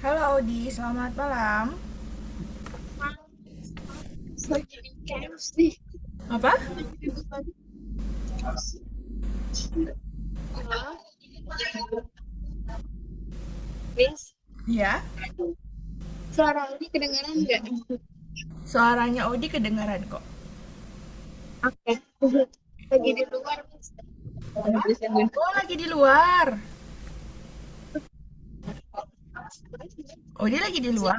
Halo Audi, selamat malam. Lagi di camps nih. Apa? Lagi di depan. Halo, Miss. Ya, Suara ini kedengaran nggak? suaranya Audi kedengaran kok. Oke. Lagi di luar, Miss. Apa? Oh, lagi di luar. Audi lagi di luar.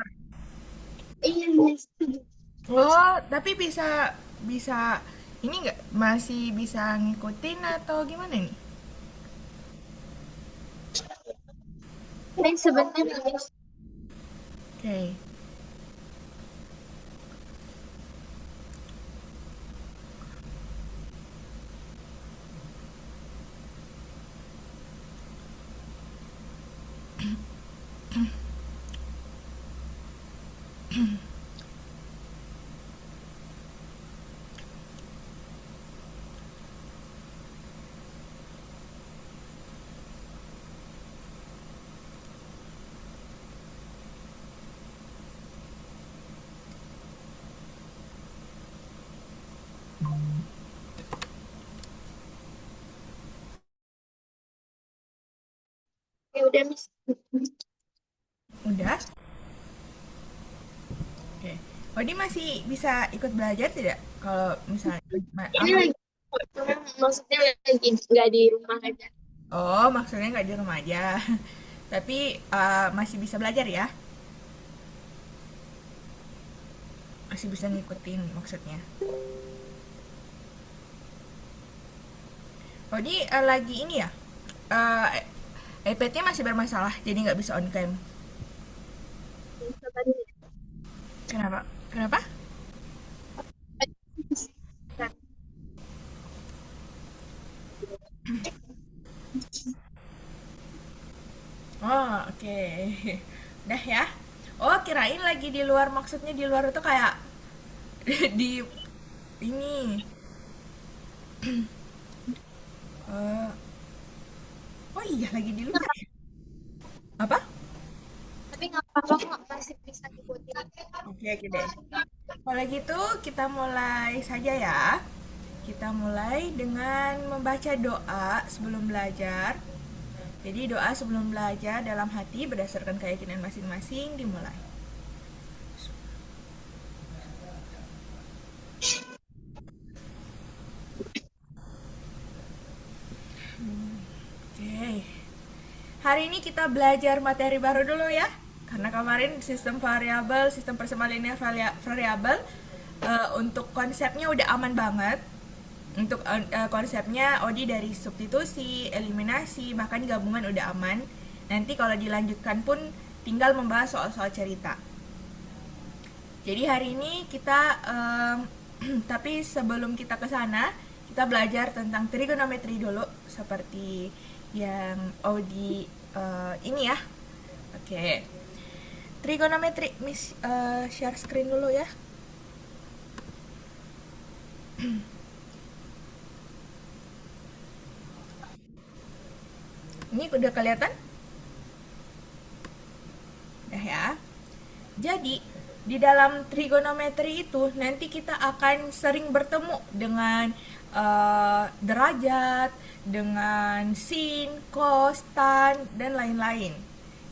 Iya, Miss. Oh, tapi bisa bisa ini nggak masih bisa ngikutin atau gimana nih? Ini sebentar, Miss. Oke. Ya udah, Miss. Udah? Oke. Audi masih bisa ikut belajar tidak? Kalau misalnya Ini lagi, maksudnya lagi nggak di rumah aja. Oh, maksudnya nggak di rumah aja. Tapi masih bisa belajar ya? Masih bisa ngikutin maksudnya. Oh, ini lagi ini ya? Eh, iPad-nya masih bermasalah, jadi nggak bisa on cam. Misalkan, Kenapa? Kenapa? Oh, oke. Udah ya. Oh, kirain lagi di luar, maksudnya di luar itu kayak di ini. Eh, oh iya, lagi di luar ya? Apa? tapi nggak apa-apa kok, masih bisa ngikutin. Oke, oke deh. Kalau gitu, kita mulai saja ya. Kita mulai dengan membaca doa sebelum belajar. Jadi doa sebelum belajar dalam hati berdasarkan keyakinan masing-masing dimulai. Oke. Hari ini kita belajar materi baru dulu ya. Karena kemarin sistem variabel, sistem persamaan linear variabel untuk konsepnya udah aman banget. Untuk konsepnya Odi dari substitusi, eliminasi, bahkan gabungan udah aman. Nanti kalau dilanjutkan pun tinggal membahas soal-soal cerita. Jadi hari ini kita tapi sebelum kita ke sana, kita belajar tentang trigonometri dulu seperti yang Audi ini ya. Oke. Trigonometri, Miss share screen dulu ya. Ini udah kelihatan? Udah ya. Jadi, di dalam trigonometri itu nanti kita akan sering bertemu dengan derajat, dengan sin, cos, tan, dan lain-lain.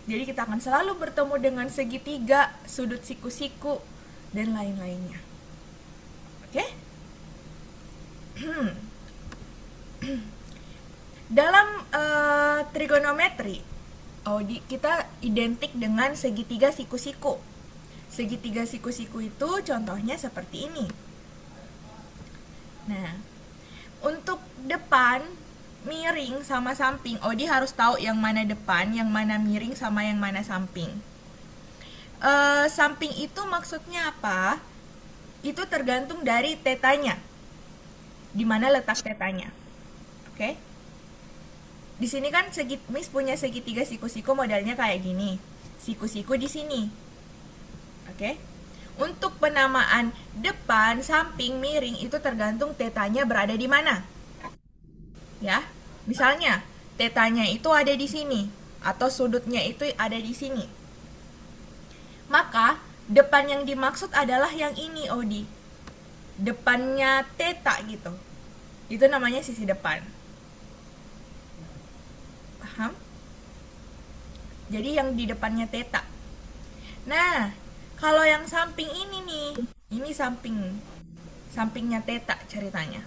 Jadi kita akan selalu bertemu dengan segitiga, sudut siku-siku, dan lain-lainnya. Oke? Dalam trigonometri, kita identik dengan segitiga siku-siku. Segitiga siku-siku itu contohnya seperti ini. Nah, untuk depan, miring sama samping, Odi harus tahu yang mana depan, yang mana miring sama yang mana samping. Samping itu maksudnya apa? Itu tergantung dari tetanya. Di mana letak tetanya. Oke? Di sini kan Miss punya segitiga siku-siku modelnya kayak gini. Siku-siku di sini. Oke? Untuk penamaan depan, samping, miring itu tergantung tetanya berada di mana. Ya. Misalnya, tetanya itu ada di sini atau sudutnya itu ada di sini. Maka depan yang dimaksud adalah yang ini, Odi. Depannya theta gitu. Itu namanya sisi depan. Paham? Jadi yang di depannya theta. Nah, kalau yang samping ini nih, ini sampingnya theta ceritanya.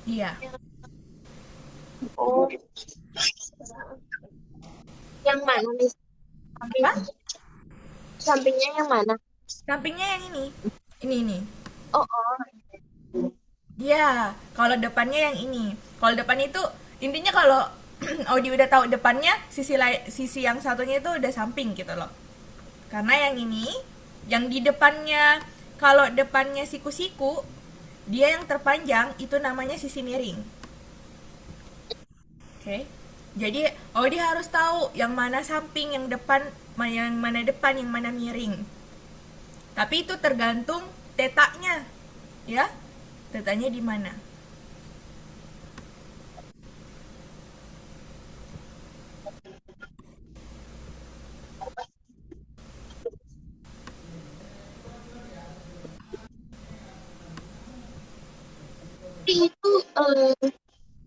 Iya. Oh, yang mana nih? Apa? Sampingnya yang mana? Sampingnya yang ini. Ini. Oh, oh. Iya, kalau depannya yang ini. Kalau depan itu intinya kalau Audi udah tahu depannya, sisi yang satunya itu udah samping gitu loh. Karena yang ini, yang di depannya, kalau depannya siku-siku, dia yang terpanjang itu namanya sisi miring. Oke. Jadi Audi harus tahu yang mana samping, yang mana depan, yang mana miring. Tapi itu tergantung tetanya, ya. Tetanya di mana? Tapi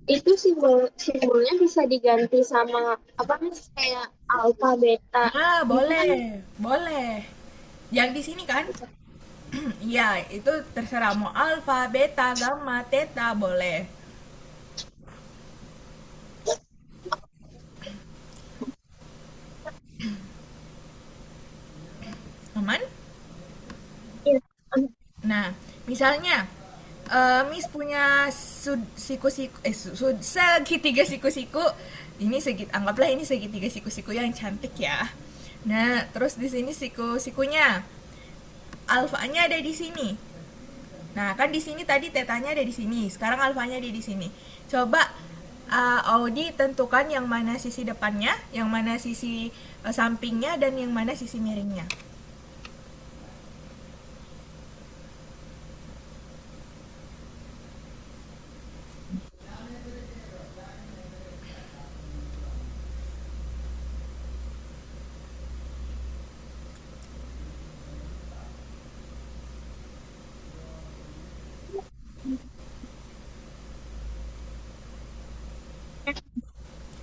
itu simbolnya bisa diganti sama apa nih kayak alfa beta Ah, gitu kan? boleh, boleh. Yang di sini kan? Iya, itu terserah mau alfa, beta, gamma, theta, boleh. Aman? Iya. Nah, misalnya Miss punya siku-siku segitiga siku-siku. Ini anggaplah ini segitiga siku-siku yang cantik ya. Nah, terus di sini siku-sikunya alfanya ada di sini. Nah, kan di sini tadi tetanya ada di sini. Sekarang alfanya ada di sini. Coba Audi tentukan yang mana sisi depannya, yang mana sisi sampingnya, dan yang mana sisi miringnya.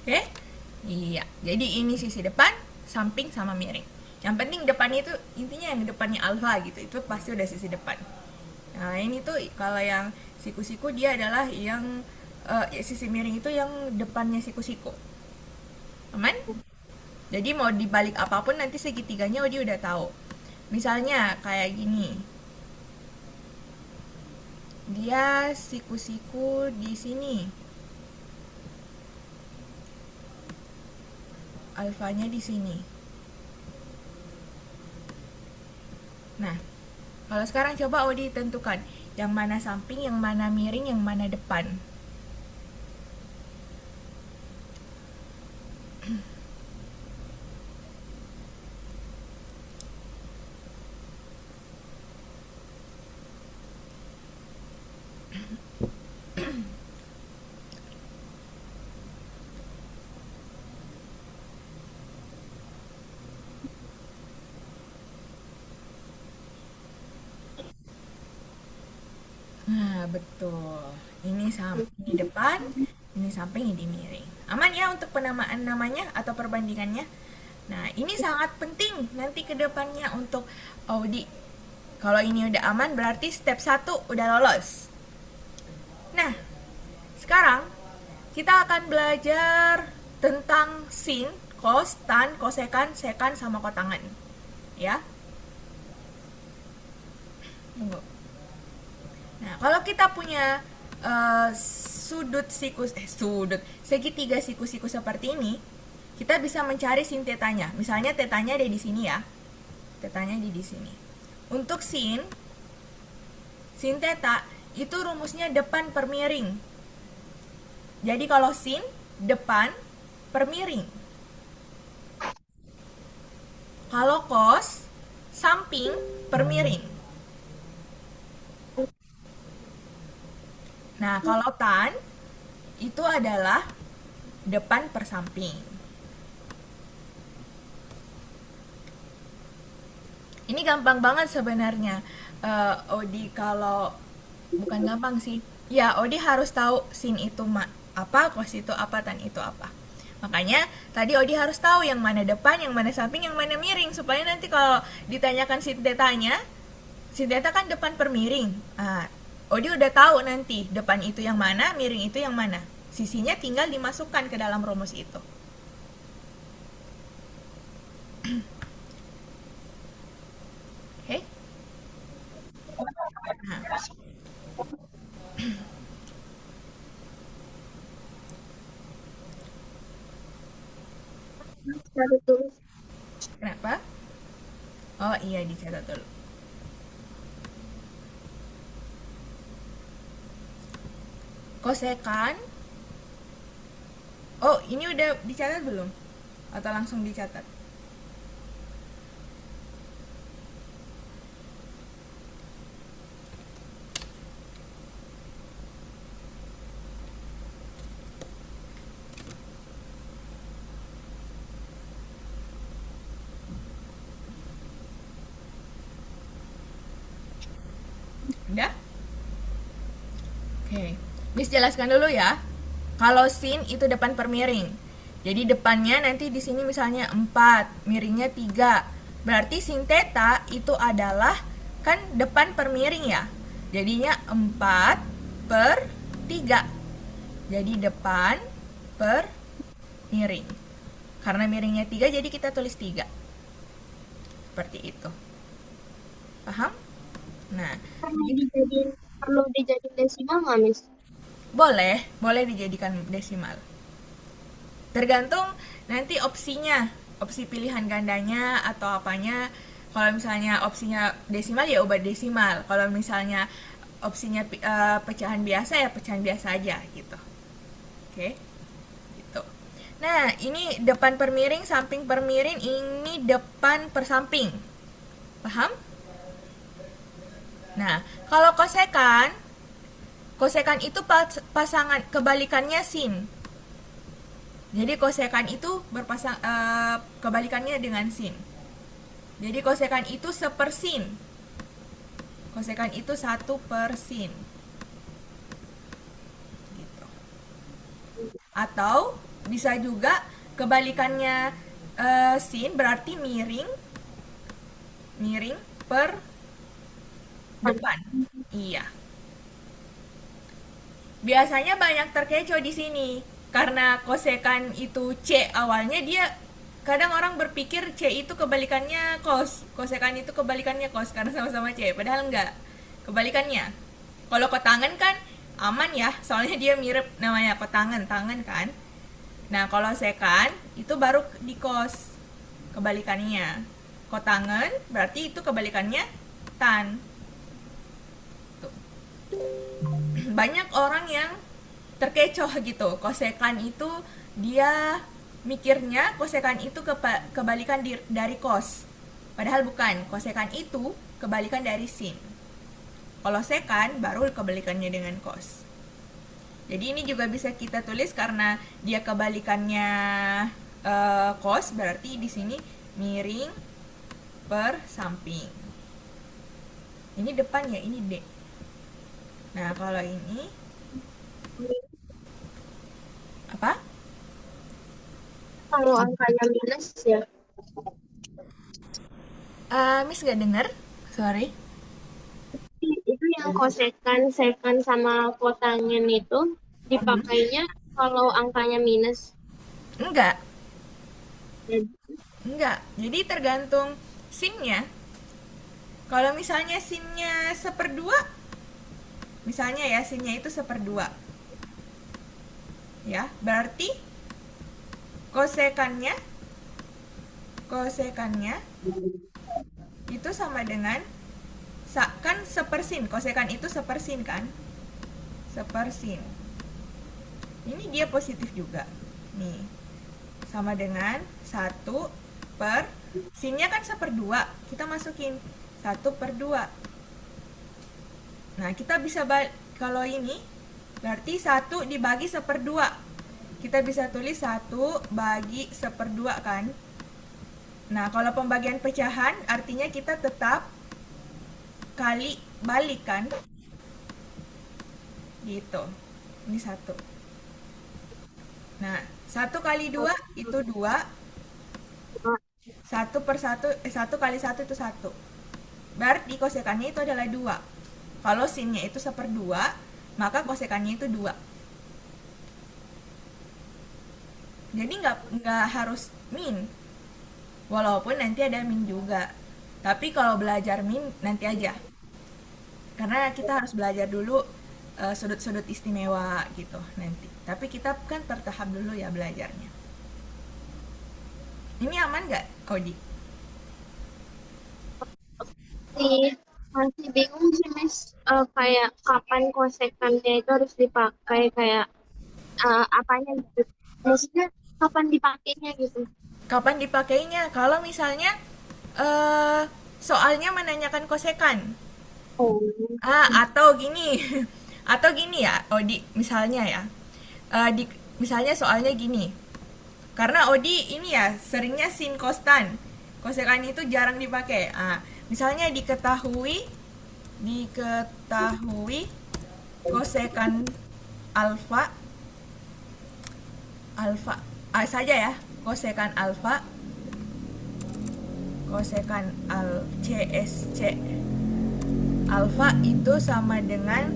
Oke? Iya. Jadi ini sisi depan, samping sama miring. Yang penting depannya itu intinya yang depannya alfa gitu. Itu pasti udah sisi depan. Nah, ini tuh kalau yang siku-siku dia adalah yang ya, sisi miring itu yang depannya siku-siku. Aman? Jadi mau dibalik apapun nanti segitiganya dia udah tahu. Misalnya kayak gini. Dia siku-siku di sini. Alfanya di sini. Nah, kalau sekarang coba Odi tentukan yang mana samping, yang mana miring, yang mana depan. Nah, betul. Ini depan, ini samping, ini miring. Aman ya untuk penamaan namanya atau perbandingannya? Nah, ini sangat penting nanti ke depannya untuk Audi. Kalau ini udah aman berarti step 1 udah lolos. Nah, sekarang kita akan belajar tentang sin, cos, tan, kosekan, sekan, sama kotangan. Ya. Tunggu. Nah, kalau kita punya sudut segitiga siku-siku seperti ini, kita bisa mencari sin tetanya. Misalnya tetanya ada di sini ya. Tetanya di sini. Untuk sin teta itu rumusnya depan per miring. Jadi kalau sin depan per miring. Kalau cos samping per miring. Nah, kalau tan itu adalah depan per samping. Ini gampang banget sebenarnya. Odi kalau bukan gampang sih. Ya, Odi harus tahu sin itu apa, cos itu apa, tan itu apa. Makanya tadi Odi harus tahu yang mana depan, yang mana samping, yang mana miring supaya nanti kalau ditanyakan sin tetanya, sin teta kan depan per miring. Odi udah tahu nanti depan itu yang mana, miring itu yang mana. Sisinya tinggal dimasukkan ke dalam rumus itu. Oke? Nah, Catat dulu. kenapa? Oh iya, dicatat dulu. Kosekan. Oh, ini udah dicatat belum? Atau langsung dicatat? Udah? Oke. Miss jelaskan dulu ya. Kalau sin itu depan per miring. Jadi depannya nanti di sini misalnya 4, miringnya 3. Berarti sin theta itu adalah kan depan per miring ya. Jadinya 4 per 3. Jadi depan per miring. Karena miringnya 3 jadi kita tulis 3. Seperti itu. Paham? Nah, Perlu dijadiin desimal nggak, Miss? boleh dijadikan desimal. Tergantung nanti opsinya, opsi pilihan gandanya atau apanya. Kalau misalnya opsinya desimal ya ubah desimal. Kalau misalnya opsinya pecahan biasa ya pecahan biasa aja gitu. Oke, gitu. Nah, ini depan per miring, samping per miring, ini depan per samping. Paham? Nah, kalau kosekan, kosekan itu pasangan kebalikannya sin. Jadi kosekan itu kebalikannya dengan sin. Jadi kosekan itu sepersin. Kosekan itu 1/sin. Gitu. Atau bisa juga kebalikannya sin berarti miring, miring per depan. Iya. Biasanya banyak terkecoh di sini karena kosekan itu C awalnya dia kadang orang berpikir C itu kebalikannya cos, kosekan itu kebalikannya cos karena sama-sama C, padahal enggak. Kebalikannya. Kalau kotangan kan aman ya, soalnya dia mirip namanya kotangan, tangan kan. Nah, kalau sekan itu baru di cos kebalikannya. Kotangan berarti itu kebalikannya tan. Tuh. Banyak orang yang terkecoh gitu. Kosekan itu dia mikirnya kosekan itu kebalikan dari cos. Padahal bukan. Kosekan itu kebalikan dari sin. Kalau sekan baru kebalikannya dengan cos. Jadi ini juga bisa kita tulis karena dia kebalikannya cos berarti di sini miring per samping. Ini depan ya, ini D. Nah, kalau ini apa? Kalau angkanya minus ya. Miss gak denger? Sorry. Itu yang kosekan, sekan sama kotangen itu dipakainya kalau angkanya minus. Enggak, Jadi, enggak. Jadi tergantung sinnya. Kalau misalnya sinnya 1/2, misalnya ya sinnya itu 1/2. Ya, berarti kosekannya kosekannya itu sama dengan kan sepersin. Kosekan itu sepersin kan? Sepersin. Ini dia positif juga. Nih. Sama dengan 1 per sinnya kan 1/2. Kita masukin 1/2. Nah, kita bisa kalau ini berarti 1 dibagi 1/2. kita bisa tulis 1 bagi 1/2 kan. Nah, kalau pembagian pecahan artinya kita tetap kali balik kan. Gitu. Ini 1. Nah, 1 kali 2 itu 2. 1 kali 1 itu 1. Berarti kosekannya itu adalah 2. Kalau sinnya itu 1/2, maka kosekannya itu 2. Jadi nggak harus min. Walaupun nanti ada min juga. Tapi kalau belajar min nanti aja. Karena kita harus belajar dulu sudut-sudut istimewa gitu nanti. Tapi kita kan bertahap dulu ya belajarnya. Ini aman nggak, Odi? Masih bingung sih, Miss. Kayak kapan kosekannya itu harus dipakai, kayak apanya gitu. Maksudnya kapan dipakainya gitu. Kapan dipakainya? Kalau misalnya soalnya menanyakan kosekan. Oh. Atau gini. Atau gini ya, Odi, misalnya ya. Misalnya soalnya gini. Karena Odi ini ya seringnya sin kostan. Kosekan itu jarang dipakai. Misalnya diketahui kosekan alfa saja ya. Kosekan alfa kosekan CSC alfa itu sama dengan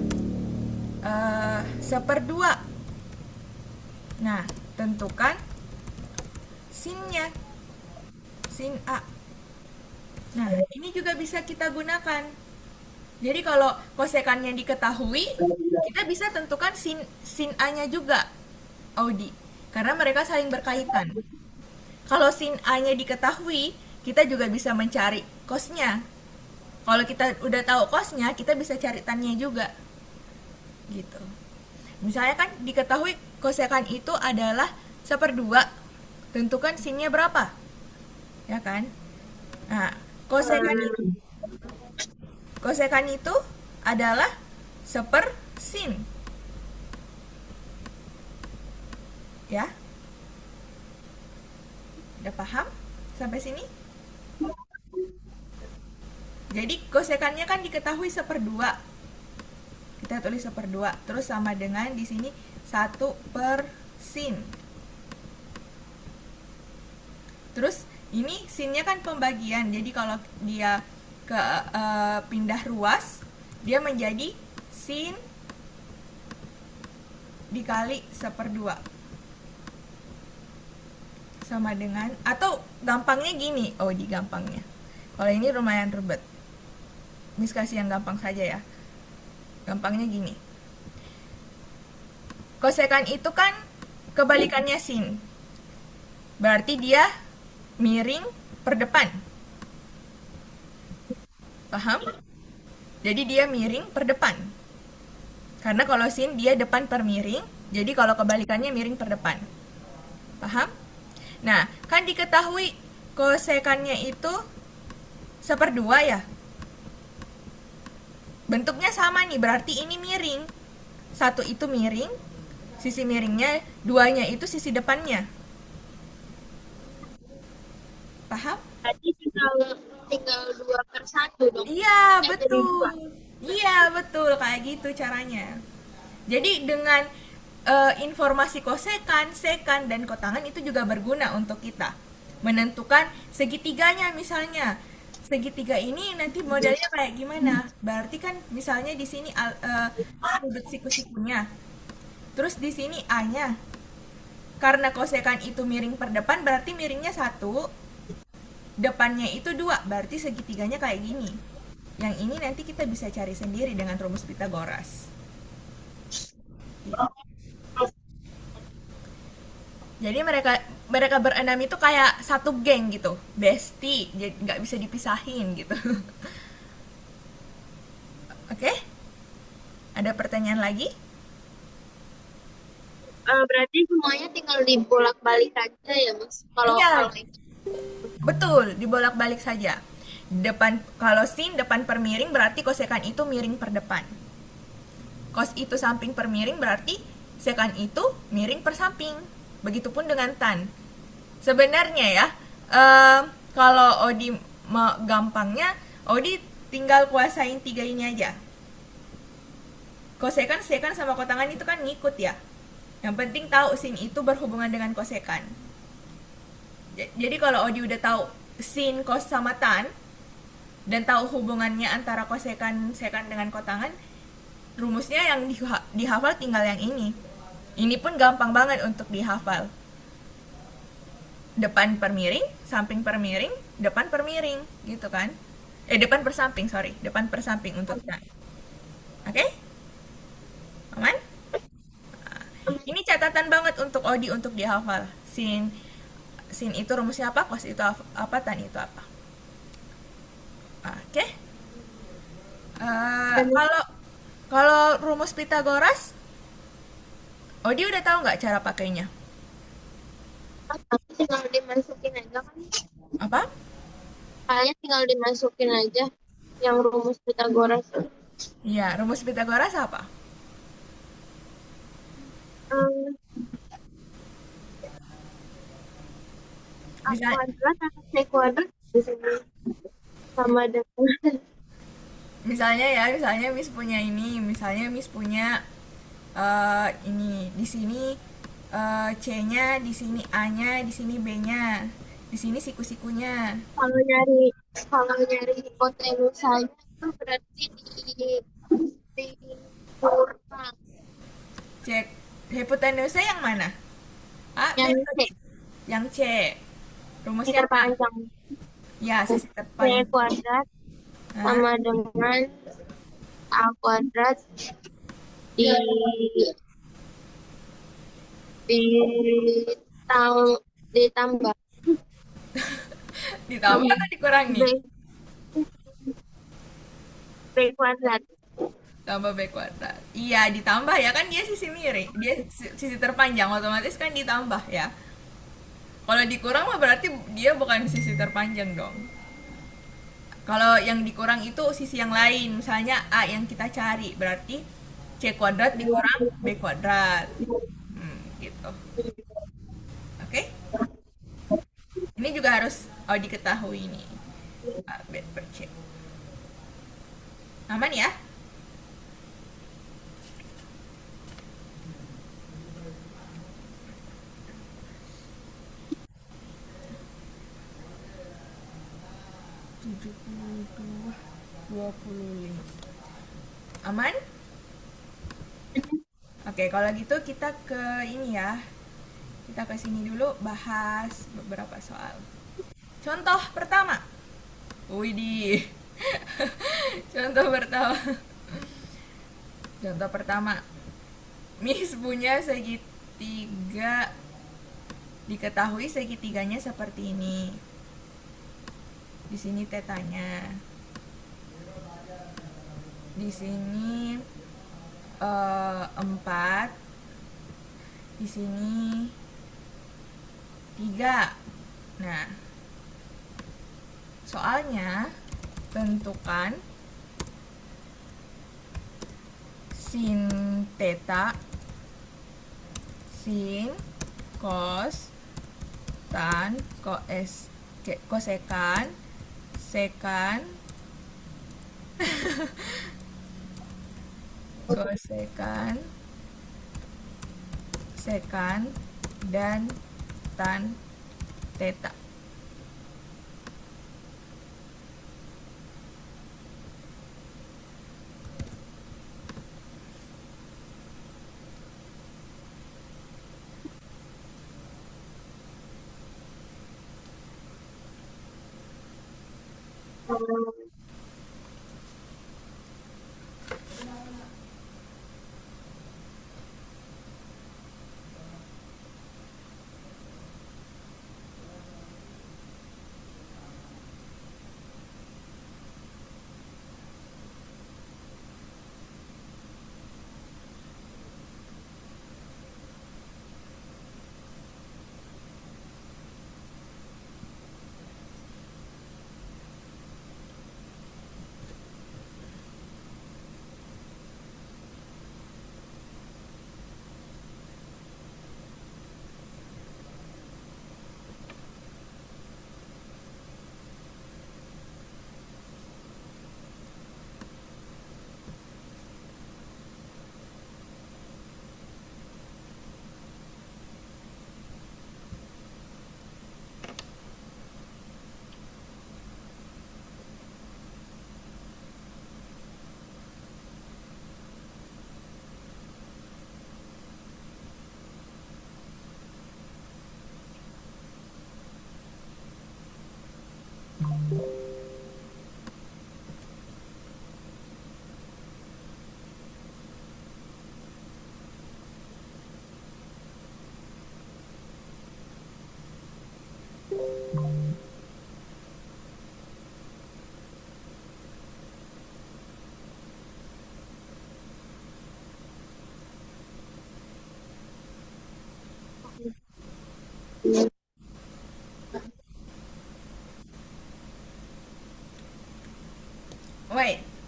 1/2. Nah, tentukan sinnya, sin A. Nah, ini juga bisa kita gunakan. Jadi kalau kosekannya diketahui, kita bisa tentukan sin A-nya juga, Audi. Karena mereka saling berkaitan. Kalau sin A-nya diketahui, kita juga bisa mencari kosnya. Kalau kita udah tahu kosnya, kita bisa cari tannya juga. Gitu. Misalnya kan diketahui kosekan itu adalah 1/2. Tentukan sinnya berapa. Ya kan? Nah, kosekan itu adalah sin. Ya? Udah paham sampai sini? Jadi kosekannya kan diketahui 1/2. Kita tulis 1/2. Terus sama dengan di sini 1/sin. Terus ini sinnya kan pembagian. Jadi kalau dia ke pindah ruas, dia menjadi sin dikali 1/2. Sama dengan, atau gampangnya gini, di gampangnya. Kalau ini lumayan ribet. Miss kasih yang gampang saja ya. Gampangnya gini. Kosekan itu kan kebalikannya sin. Berarti dia miring per depan. Paham? Jadi dia miring per depan. Karena kalau sin dia depan per miring, jadi kalau kebalikannya miring per depan. Paham? Nah, kan diketahui kosekannya itu 1/2 ya. Bentuknya sama nih, berarti ini miring. 1 itu miring, sisi miringnya, 2-nya itu sisi depannya. Paham? Jadi tinggal 2/1 dong. Iya, betul. Iya, betul. Kayak gitu caranya. Jadi dengan informasi kosekan, sekan, dan kotangan itu juga berguna untuk kita menentukan segitiganya misalnya. Segitiga ini nanti modelnya kayak gimana? Berarti kan misalnya di sini sudut siku-sikunya. Terus di sini A-nya. Karena kosekan itu miring per depan, berarti miringnya 1. Depannya itu 2, berarti segitiganya kayak gini. Yang ini nanti kita bisa cari sendiri dengan rumus Pitagoras. Jadi mereka berenam itu kayak satu geng gitu, bestie, jadi nggak bisa dipisahin gitu. Oke? Ada pertanyaan lagi? Berarti semuanya tinggal dibolak-balik aja ya, Mas? Kalau Iya, itu. betul, dibolak-balik saja. Kalau sin depan per miring berarti kosekan itu miring per depan. Kos itu samping per miring berarti Secant itu miring per samping. Begitupun dengan tan. Sebenarnya ya, kalau Odi mau gampangnya, Odi tinggal kuasain tiga ini aja. Kosekan, sekan, sama kotangan itu kan ngikut ya. Yang penting tahu sin itu berhubungan dengan kosekan. Jadi kalau Odi udah tahu sin, kos, sama tan, dan tahu hubungannya antara kosekan, sekan dengan kotangan, rumusnya yang dihafal tinggal yang ini. Ini pun gampang banget untuk dihafal. Depan per miring, samping per miring, depan per miring, gitu kan? Depan per samping, sorry. Depan per samping untuk tan. Oke? Aman? Ini catatan banget untuk Odi untuk dihafal. Sin itu rumusnya apa, cos itu apa, tan itu apa. Oke? Kalau kalau rumus Pitagoras, Odi udah tahu nggak cara pakainya? Tinggal dimasukin aja kan? Apa? Kayaknya tinggal dimasukin aja yang rumus Pythagoras. Ya, rumus Pitagoras apa? Hmm, A Bisa, kuadrat atau C kuadrat di sini sama dengan misalnya ya, misalnya Miss punya ini, misalnya Miss punya ini di sini C-nya, di sini A-nya, di sini B-nya, di sini siku-sikunya. kalau nyari hipotenusanya itu berarti dikurang Cek hipotenusa yang mana? A, B, yang atau C? C Yang C. Rumusnya kita apa? panjang Ya, sisi C terpanjang. kuadrat Hah? sama dengan A kuadrat di di ditambah Ditambah atau dikurangi? B B kuadrat. Tambah B kuadrat. Iya, ditambah ya, kan dia sisi miring. Dia sisi terpanjang, otomatis kan ditambah ya. Kalau dikurang mah berarti dia bukan sisi terpanjang dong. Kalau yang dikurang itu sisi yang lain, misalnya A yang kita cari, berarti C kuadrat dikurang B kuadrat. Gitu. Oke? Ini juga harus diketahui nih. A, B per C. Aman ya? Tujuh puluh dua, 25. Aman? Oke, kalau gitu kita ke ini ya. Kita ke sini dulu bahas beberapa soal. Contoh pertama. Widih. Contoh pertama. Contoh pertama. Miss punya segitiga. Diketahui segitiganya seperti ini. Di sini tetanya. Di sini 4. Di sini 3. Nah, soalnya tentukan sin theta, sin, cos, tan, kosekan, sekan, kosekan, sekan, dan tan theta.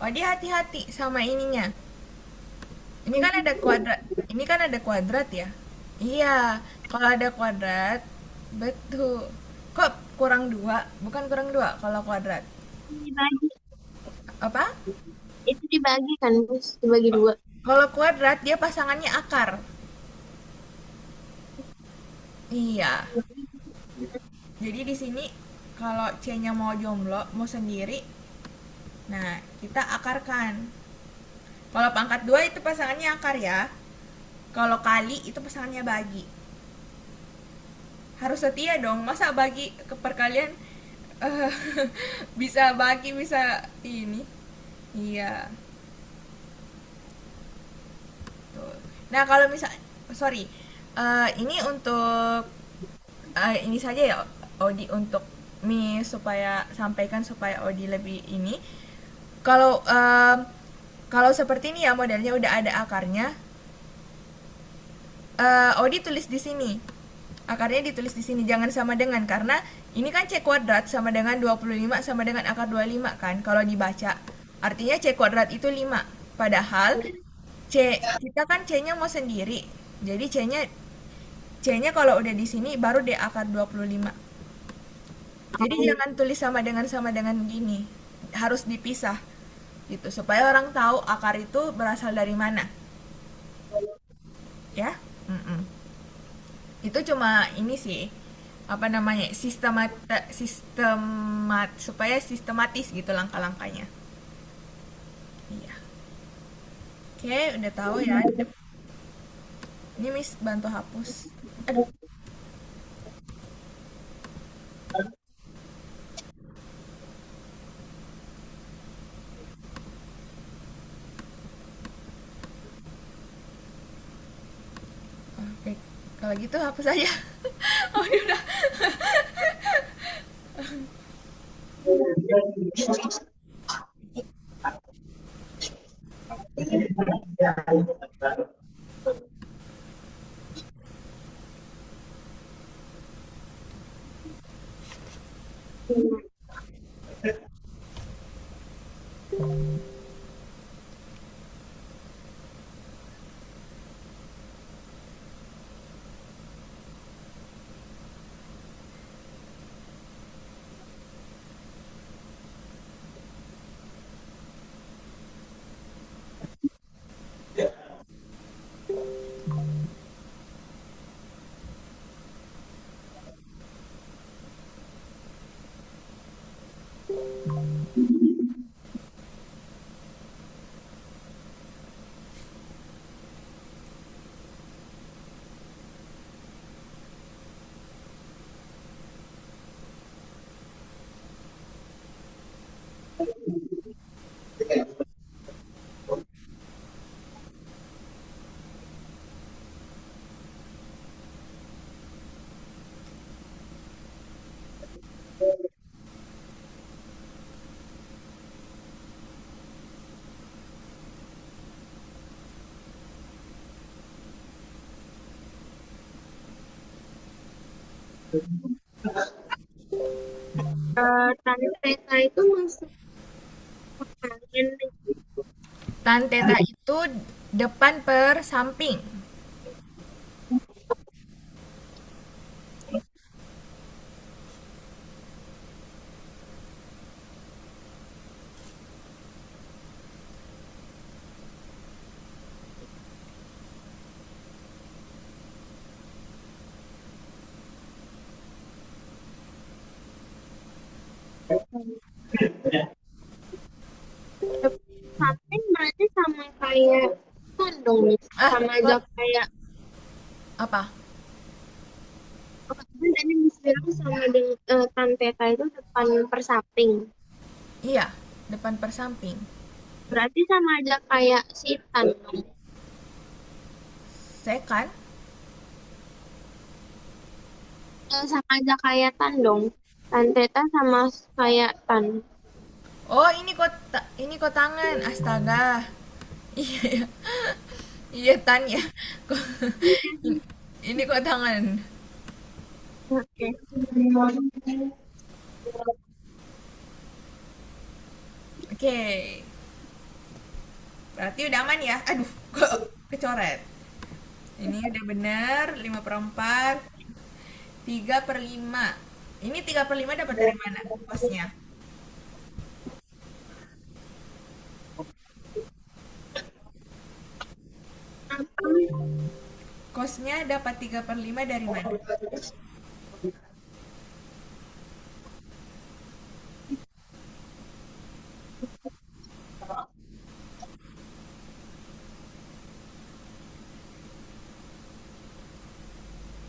Odi hati-hati sama ininya. Ini kan ada kuadrat. Ini kan ada kuadrat ya. Iya, kalau ada kuadrat, betul. Kok kurang dua? Bukan kurang dua kalau kuadrat. Dibagi. Apa? Itu dibagi kan, Gus? Dibagi dua. Kalau kuadrat dia pasangannya akar. Iya. Jadi di sini kalau C-nya mau jomblo, mau sendiri, nah kita akarkan. Kalau pangkat 2 itu pasangannya akar ya. Kalau kali itu pasangannya bagi. Harus setia dong. Masa bagi ke perkalian eh, bisa bagi bisa ini. Iya. Tuh. Nah, kalau misal sorry. Ini untuk ini saja ya Odi untuk Mi supaya sampaikan supaya Odi lebih ini. Kalau kalau seperti ini ya modelnya udah ada akarnya, Odi tulis di sini. Akarnya ditulis di sini, jangan sama dengan karena ini kan C kuadrat sama dengan 25 sama dengan akar 25 kan kalau dibaca. Artinya C kuadrat itu 5. Padahal kita kan C-nya mau sendiri. Jadi C-nya kalau udah di sini baru D akar 25. Jadi jangan tulis sama dengan gini. Harus dipisah gitu supaya orang tahu akar itu berasal dari mana. Ya? Mm-mm. Itu cuma ini sih apa namanya supaya sistematis gitu langkah-langkahnya. Iya. Oke, udah tahu ya. Ini Miss bantu hapus. Aduh. Oke, kalau gitu hapus aja. Oh, ini udah. Tanda theta itu masuk perkalian. Tan theta itu depan per samping. Samping berarti sama kayak kan dong, Miss. Sama aja kayak Apa? kan tadi Miss bilang sama dengan tan theta itu depan per samping. Iya, depan per samping. Berarti sama aja kayak si tan dong. Sekan. Sama aja kayak tan dong. Tan theta sama kayak tan. Oh, ini kok tangan. Astaga. Iya, ya. Iya tan ya. Ini kok tangan. Oke. Oke. Berarti udah aman ya? Aduh, kok kecoret. Ini udah bener, 5/4, 3/5. Ini 3/5 dapat dari mana kosnya? Kosnya dapat 3/5 dari mana?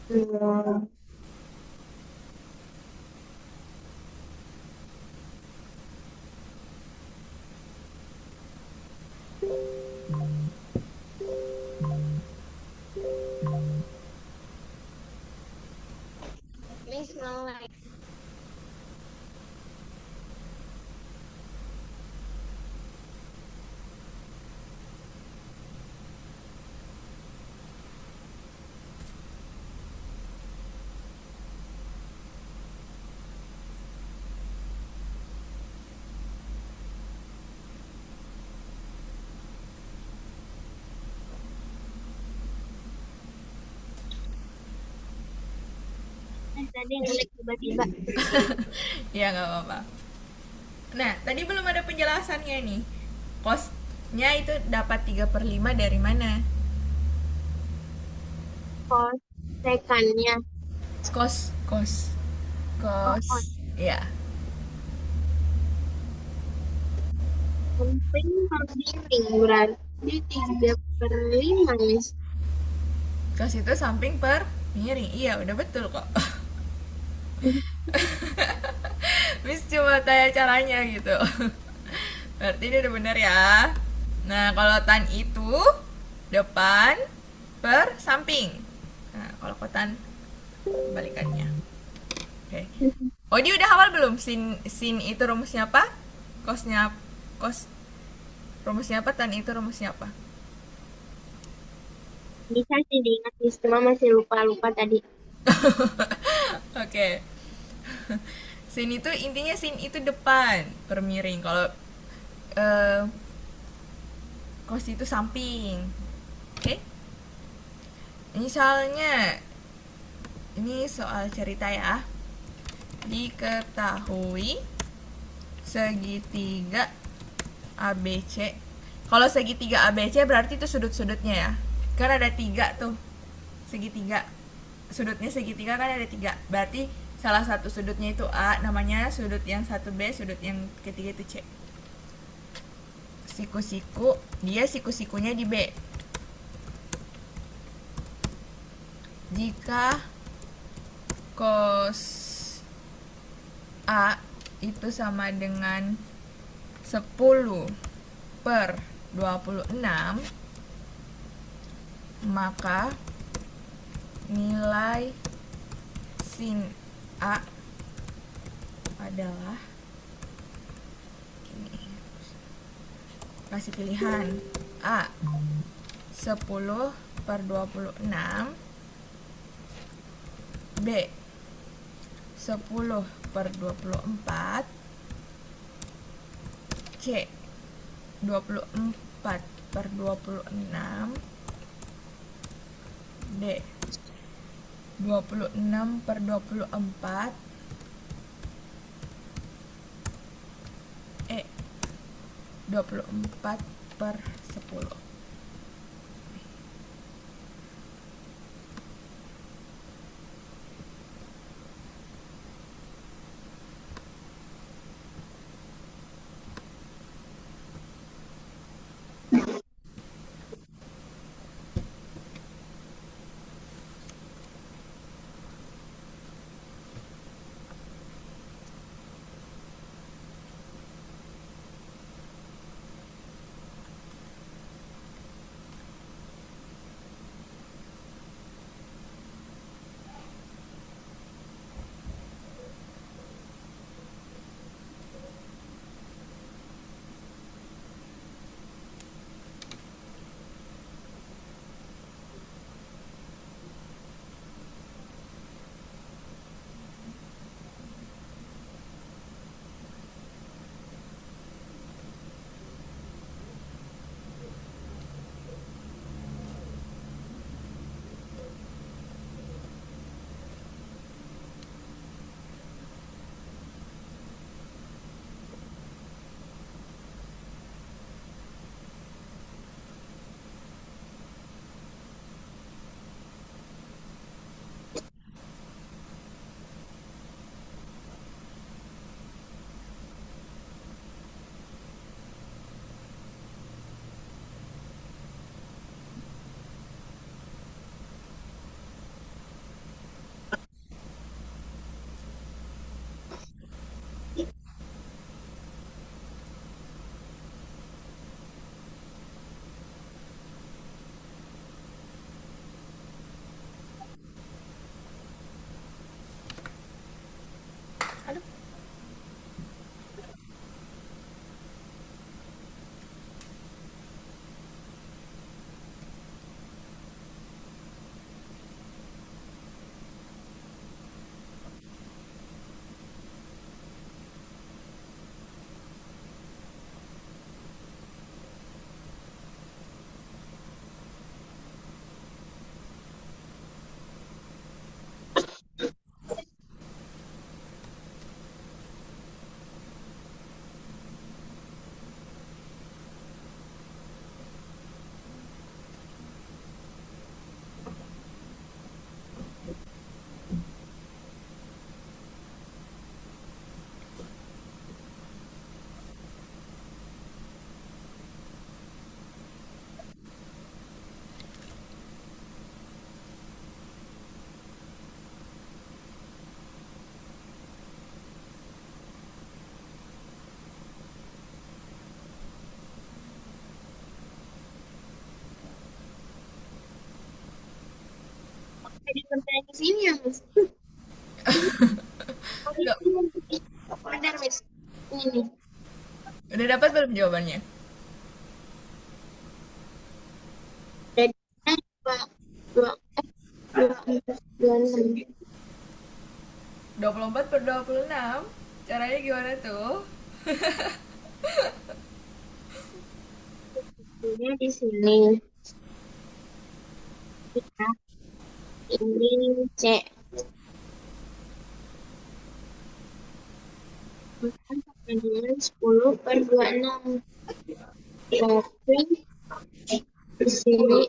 Hmm, Miss Malay. Tadi ngelik tiba-tiba. Ya nggak apa-apa. Nah, tadi belum ada penjelasannya nih. Kosnya itu dapat 3/5 dari mana? Kosekannya. Kos, kos, Oh, kos. oh, Ya, samping per miring berarti 3/5, Miss. kos itu samping per miring. Iya, udah betul kok. Miss cuma tanya caranya gitu. Berarti ini udah bener ya. Nah, kalau tan itu depan per samping. Nah, kalau kotan balikannya. Oke. Oh, dia udah hafal belum? Sin itu rumusnya apa? Kosnya kos rumusnya apa? Tan itu rumusnya apa? Bisa sih diingat, Miss. Cuma masih lupa-lupa tadi. Oke. Sin itu intinya sin itu depan per miring. Kalau eh, kos itu samping. Oke. Misalnya ini soal cerita ya. Diketahui segitiga ABC. Kalau segitiga ABC berarti itu sudut-sudutnya ya. Kan ada 3 tuh. Segitiga. Sudutnya segitiga kan ada 3. Berarti salah satu sudutnya itu A, namanya sudut yang satu B, sudut yang ketiga itu C. Siku-siku, dia siku-sikunya di B. Jika cos A itu sama dengan 10/26, maka nilai sin A adalah ini. Kasih pilihan A 10/26, B 10/24, C 24/26, D 26/24, E 24/10. Jadi sampai di sini ya, Mas. Oh, Nggak- ini benar, Mas. Ini nih. Udah dapat belum jawabannya? Jadi, dua, dua, dua, empat, dua, enam. 24/26. Caranya gimana tuh? Ini di sini. Ya, ini C. 10/26. Berarti di sini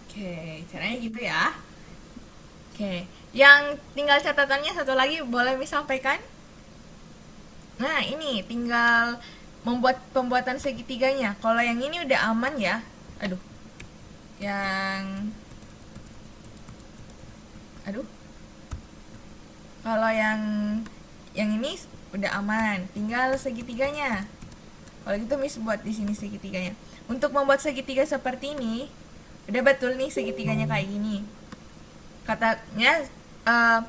Oke, caranya gitu ya. Oke, yang tinggal catatannya satu lagi boleh disampaikan? Nah, ini tinggal membuat pembuatan segitiganya. Kalau yang ini udah aman ya. Aduh, yang aduh. Kalau yang ini udah aman, tinggal segitiganya. Kalau gitu Miss buat di sini segitiganya. Untuk membuat segitiga seperti ini, udah betul nih segitiganya kayak gini. Katanya eh,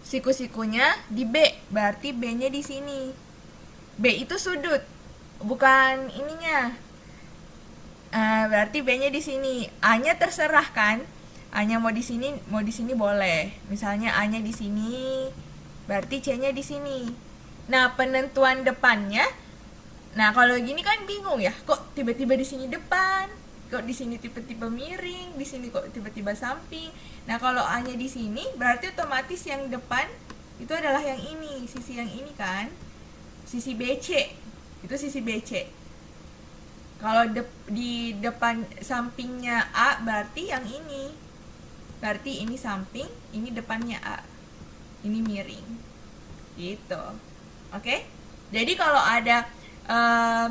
siku-sikunya di B, berarti B-nya di sini. B itu sudut, bukan ininya. Berarti B-nya di sini. A-nya terserah kan? A-nya mau di sini boleh. Misalnya A-nya di sini, berarti C-nya di sini. Nah, penentuan depannya, nah kalau gini kan bingung ya. Kok tiba-tiba di sini depan? Kok di sini tiba-tiba miring? Di sini kok tiba-tiba samping? Nah, kalau A-nya di sini, berarti otomatis yang depan itu adalah yang ini, sisi yang ini kan? Sisi BC. Itu sisi BC. Kalau di depan sampingnya A berarti yang ini. Berarti ini samping, ini depannya A. Ini miring. Gitu. Oke? Jadi kalau ada eh,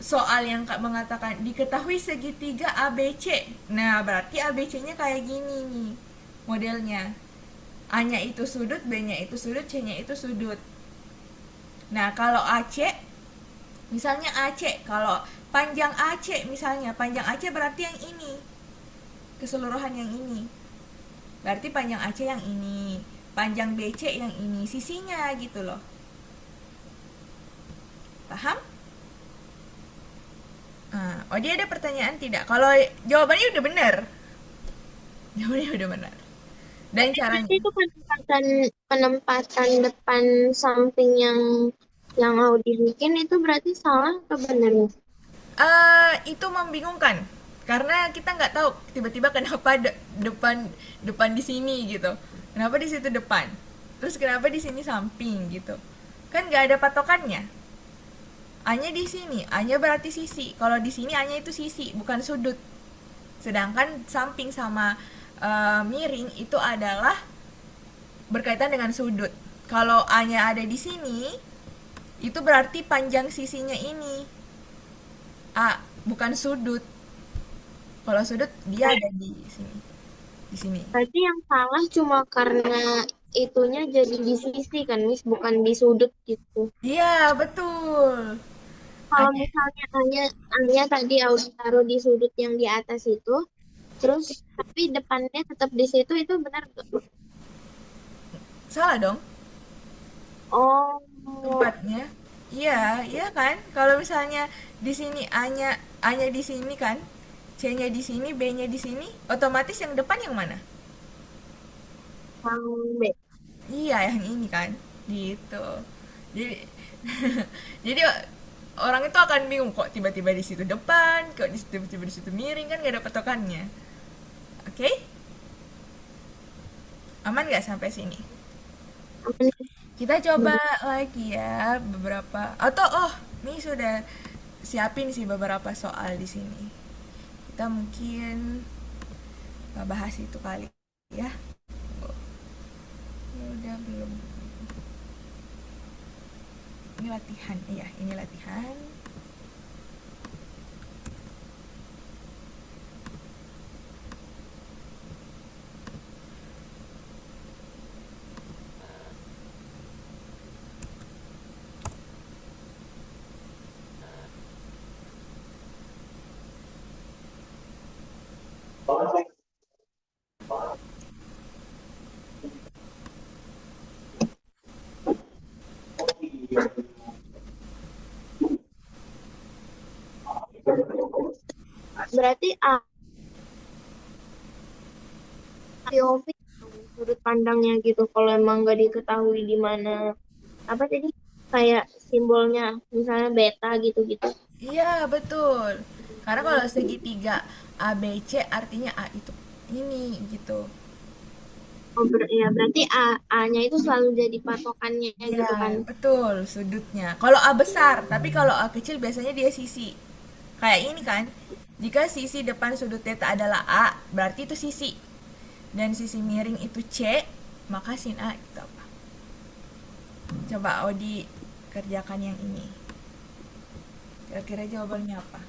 soal yang mengatakan diketahui segitiga ABC. Nah, berarti ABC-nya kayak gini nih modelnya. A-nya itu sudut, B-nya itu sudut, C-nya itu sudut. Nah, kalau AC misalnya AC, kalau panjang AC misalnya, panjang AC berarti yang ini, keseluruhan yang ini. Berarti panjang AC yang ini, panjang BC yang ini, sisinya gitu loh. Paham? Oh dia ada pertanyaan tidak? Kalau jawabannya udah benar. Jawabannya udah benar. Dan caranya berarti itu penempatan penempatan depan samping yang mau dibikin itu berarti salah atau benar? itu membingungkan karena kita nggak tahu tiba-tiba kenapa depan depan di sini gitu, kenapa di situ depan, terus kenapa di sini samping gitu, kan nggak ada patokannya. A-nya di sini, A-nya berarti sisi, kalau di sini A-nya itu sisi bukan sudut, sedangkan samping sama miring itu adalah berkaitan dengan sudut. Kalau A-nya ada di sini itu berarti panjang sisinya ini A, bukan sudut. Kalau sudut dia ada di sini. di sini. Berarti yang salah cuma karena itunya jadi di sisi kan, Miss, bukan di sudut gitu. Iya, betul. Kalau Hanya misalnya hanya tadi Audi taruh di sudut yang di atas itu, terus tapi depannya tetap di situ, itu benar nggak? salah dong Oh, tempatnya. Iya, iya kan? Kalau misalnya di sini A-nya di sini kan, C-nya di sini, B-nya di sini, otomatis yang depan yang mana? yang B. Iya, yang ini kan. Gitu. Jadi jadi orang itu akan bingung kok tiba-tiba di situ depan, kok tiba-tiba di situ miring kan gak ada patokannya. Oke? Aman nggak sampai sini? Kita coba lagi ya beberapa atau ini sudah siapin sih beberapa soal di sini. Kita mungkin bahas itu kali ya. Ini udah belum? Ini latihan. Iya, ini latihan. Berarti A POV sudut pandangnya gitu. Kalau emang nggak diketahui di mana apa tadi kayak simbolnya, misalnya beta gitu-gitu. Iya, betul. Karena kalau segitiga A B C artinya A itu ini gitu. Oh, ya berarti A-nya itu selalu jadi patokannya Iya, gitu kan. betul sudutnya. Kalau A besar, tapi kalau A kecil biasanya dia sisi. Kayak ini kan. Jika sisi depan sudut theta adalah A, berarti itu sisi. Dan sisi miring itu C, maka sin A itu apa? Coba Odi kerjakan yang ini. Kira-kira jawabannya apa?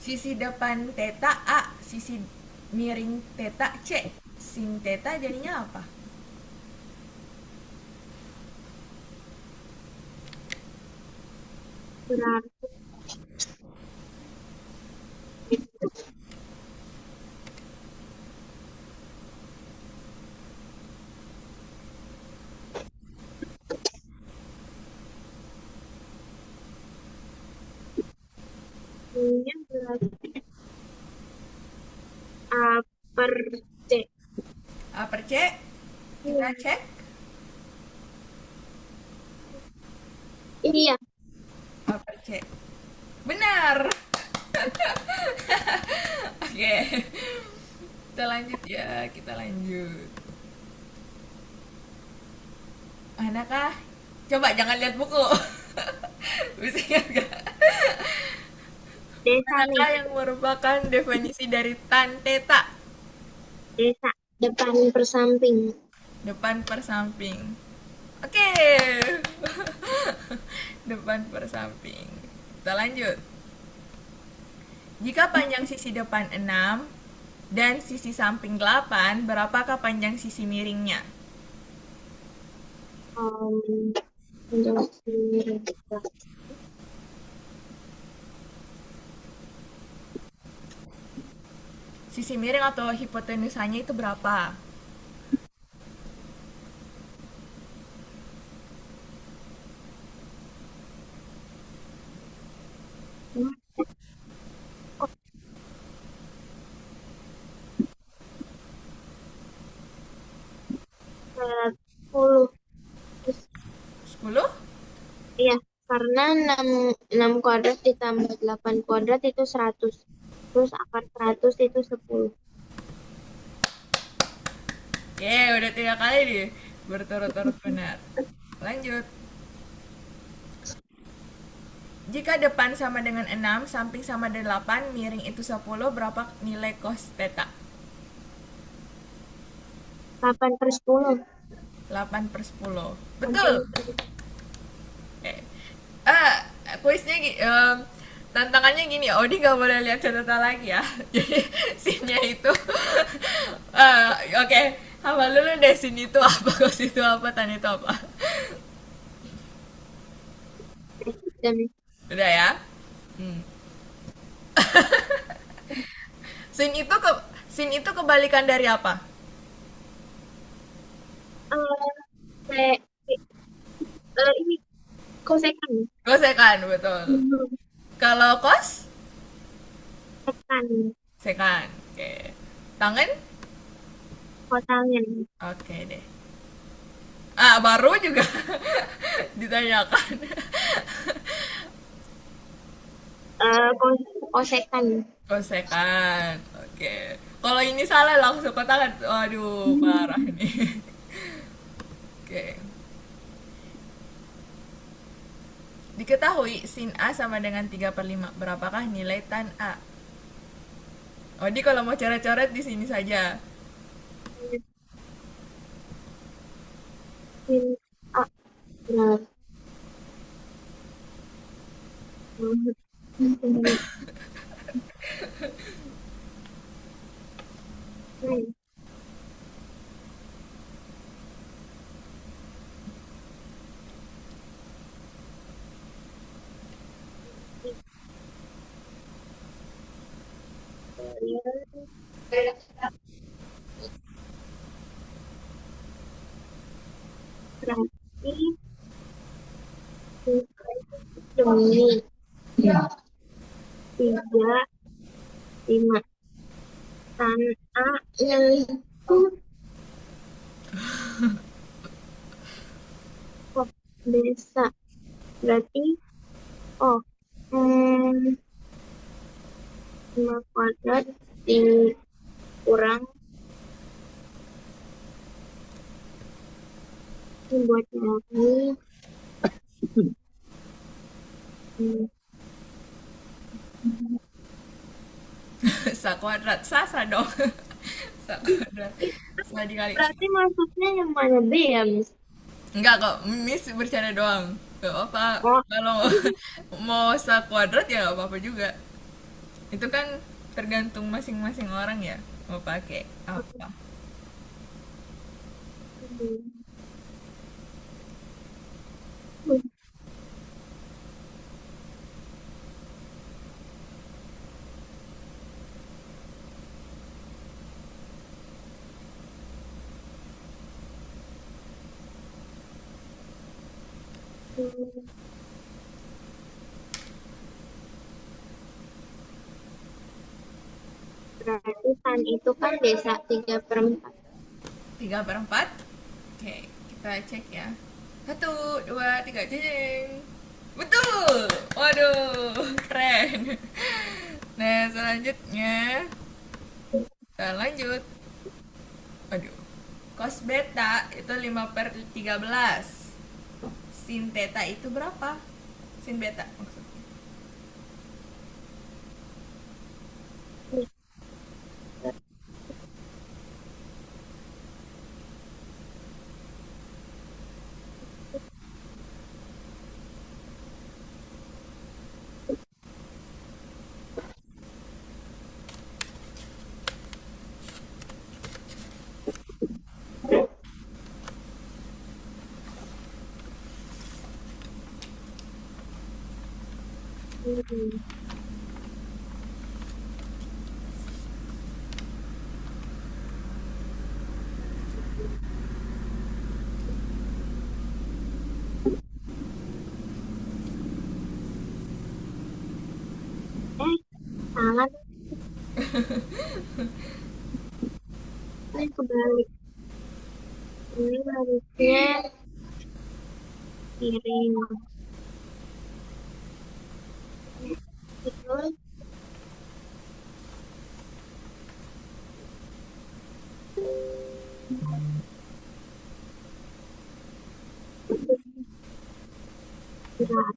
Sisi depan theta A, sisi miring theta C. Sin theta jadinya apa? Berarti ini berarti A per C. A per C, kita Iya. cek. Iya. A per C. Benar. Oke. Kita lanjut ya, kita lanjut. Manakah? Coba jangan lihat buku. Bisa ingat gak? Desa Manakah nih. yang merupakan definisi dari tan theta? Desa depan persamping. Depan per samping. Oke. Depan per samping. Kita lanjut. Jika panjang sisi depan 6 dan sisi samping 8, berapakah panjang sisi miringnya? Um, Penjelasan. Sisi miring atau hipotenusanya itu berapa? Sepuluh. 10? Iya, karena 6 kuadrat ditambah 8 kuadrat itu 100. Terus akar 100 itu 10. Udah 3 kali nih berturut-turut benar. Lanjut. Jika depan sama dengan 6, samping sama dengan 8, miring itu 10, berapa nilai cos theta? 8/10. 8/10. Betul. Sampai Eh, kuisnya tantangannya gini, Odi nggak boleh lihat catatan lagi ya. Jadi scene-nya itu, oke, hafal dulu deh scene itu apa, kos itu apa, tan itu apa. jam Udah ya. Hmm. Scene itu scene itu kebalikan dari apa? kayak ini kosekan. Gosekan, betul. Kalau kos, Kosekan. sekan. Oke. Tangan? Kotangan. Oke deh. Baru juga ditanyakan. Kosekan. Gosekan. Oke. Kalau ini salah langsung ke tangan. Waduh, parah ini. Oke. Diketahui sin A sama dengan 3/5. Berapakah nilai tan A? Oh, di kalau mau coret-coret di sini saja. Sin A. Benar. Berarti demi 3/5 tan A yang itu kok bisa berarti oh hmm, 5 kuadrat dikurang buat lagi hmm, Sa kuadrat. Sasa dong. Sa kuadrat. Sa dikali. berarti maksudnya yang mana B ya Miss? Enggak kok, Miss bercanda doang. Gak apa, Oh, kalau mau sa kuadrat ya gak apa-apa juga. Itu kan tergantung masing-masing orang ya mau pakai apa. berarti tan itu kan bisa 3/4. 3/4. Oke, kita cek ya. 1, 2, 3, jeng. Betul. Waduh, keren. Nah, selanjutnya kita lanjut. Aduh. Cos beta itu 5/13. Sin theta itu berapa? Sin beta maksudnya. Salah ini kebalik. Ini harusnya piring. Terus berat.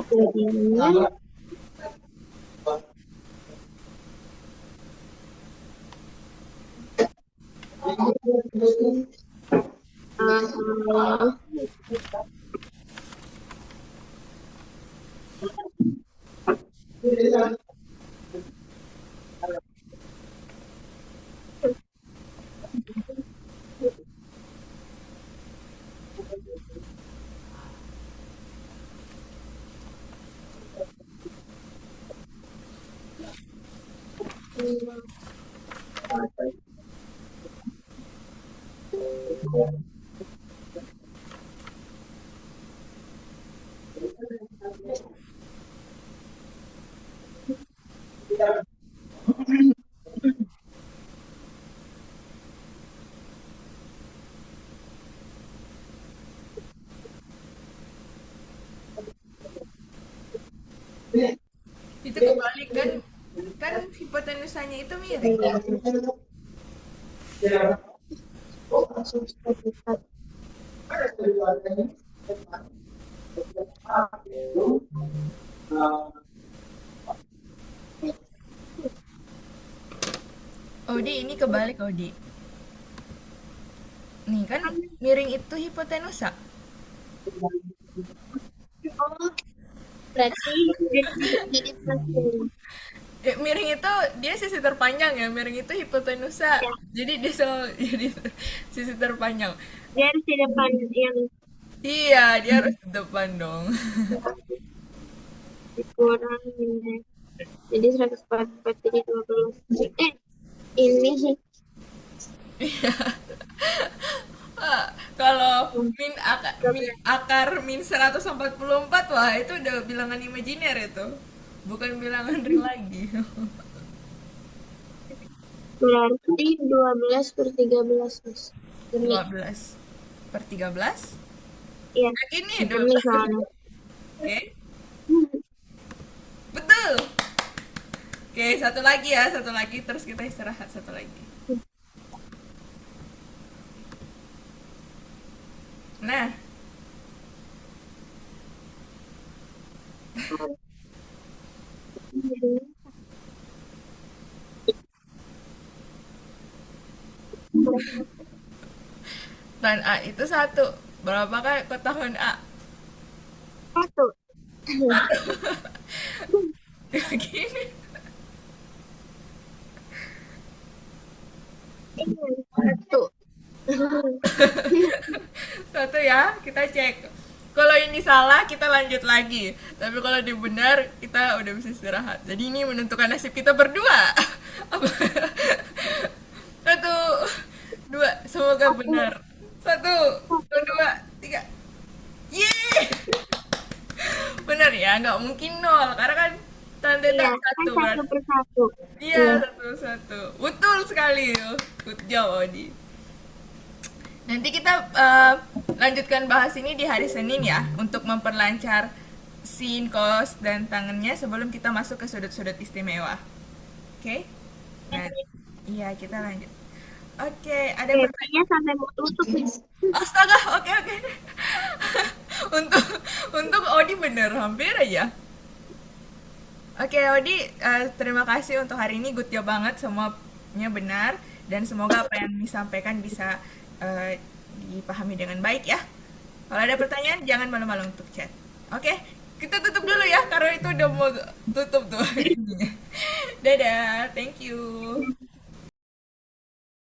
Jadinya, uh, Itu kebalik kan? Kan hipotenusanya itu miring. Odi, ini kebalik Odi. Nih kan miring itu hipotenusa. oh, berarti jadi plus. Miring itu dia sisi terpanjang ya. Miring itu hipotenusa. Ya, Jadi dia selalu jadi sisi terpanjang. dia harus di depan yang Iya, dia harus di depan dong. dikurangin ya. Jadi 144 jadi 12. Ini Ah, kalau akar min 144, wah itu udah bilangan imajiner itu. Bukan bilangan real lagi. berarti 12 per 13, Mas. Demi. 12/13. Iya, Yakin nih, demi soalnya. Oke, betul. Oke, satu lagi ya, satu lagi. Terus kita istirahat satu lagi. Nah, tan A itu satu. Berapa kali kotakon A? Satu. Gini. Satu. Satu ya, kita cek. Kalau ini salah, kita lanjut lagi. Tapi kalau di benar, kita udah bisa istirahat. Jadi ini menentukan nasib kita berdua. Apa? Satu, dua, semoga benar. Satu, dua, tiga. Yeay! Benar ya, nggak mungkin nol. Karena kan tanda Iya, tak kan satu satu berarti. per satu. Iya, Iya. satu-satu. Betul sekali. Good job, Odi. Nanti kita lanjutkan bahas ini di hari Senin ya, untuk memperlancar sin, cos, dan tangannya sebelum kita masuk ke sudut-sudut istimewa. Oke? Nah, iya kita lanjut. Oke, ada Kayaknya sampai mau tutup, Mas. Astaga, oke oke. untuk untuk Odi bener hampir aja. Oke, Odi, terima kasih untuk hari ini. Good job banget, semuanya benar. Dan semoga apa yang disampaikan bisa dipahami dengan baik ya. Kalau ada pertanyaan, jangan malu-malu untuk chat. Oke, kita tutup dulu ya, karena itu udah mau tutup tuh. Dadah, thank you.